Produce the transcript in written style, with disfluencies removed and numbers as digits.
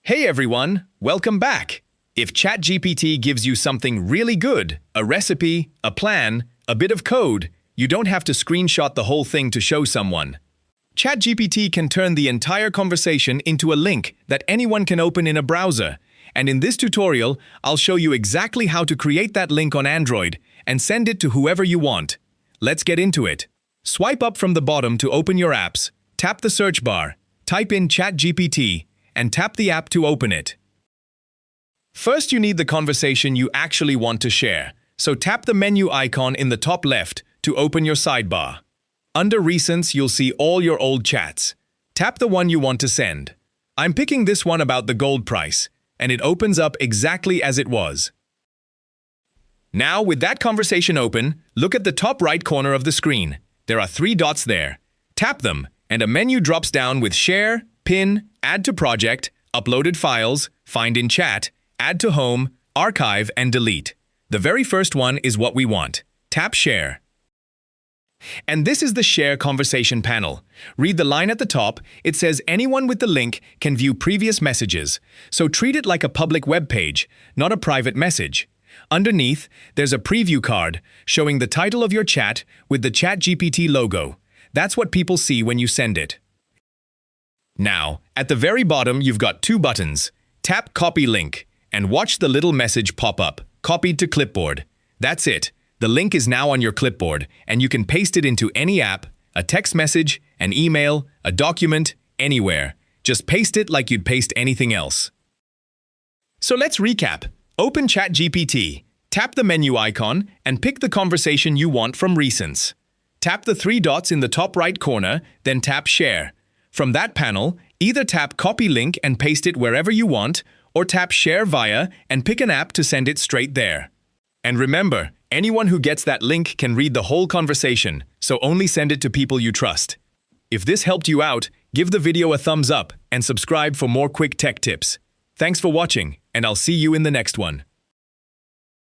Hey everyone, welcome back. If ChatGPT gives you something really good, a recipe, a plan, a bit of code, you don't have to screenshot the whole thing to show someone. ChatGPT can turn the entire conversation into a link that anyone can open in a browser. And in this tutorial, I'll show you exactly how to create that link on Android and send it to whoever you want. Let's get into it. Swipe up from the bottom to open your apps, tap the search bar, type in ChatGPT, and tap the app to open it. First, you need the conversation you actually want to share, so tap the menu icon in the top left to open your sidebar. Under Recents, you'll see all your old chats. Tap the one you want to send. I'm picking this one about the gold price, and it opens up exactly as it was. Now, with that conversation open, look at the top right corner of the screen. There are 3 dots there. Tap them, and a menu drops down with Share, Pin, Add to Project, Uploaded Files, Find in Chat, Add to Home, Archive, and Delete. The very first one is what we want. Tap Share. And this is the Share Conversation panel. Read the line at the top. It says anyone with the link can view previous messages, so treat it like a public web page, not a private message. Underneath, there's a preview card showing the title of your chat with the ChatGPT logo. That's what people see when you send it. Now, at the very bottom, you've got 2 buttons. Tap Copy Link and watch the little message pop up, Copied to Clipboard. That's it. The link is now on your clipboard, and you can paste it into any app, a text message, an email, a document, anywhere. Just paste it like you'd paste anything else. So let's recap. Open ChatGPT, tap the menu icon, and pick the conversation you want from Recents. Tap the 3 dots in the top right corner, then tap Share. From that panel, either tap Copy Link and paste it wherever you want, or tap Share Via and pick an app to send it straight there. And remember, anyone who gets that link can read the whole conversation, so only send it to people you trust. If this helped you out, give the video a thumbs up and subscribe for more quick tech tips. Thanks for watching, and I'll see you in the next one.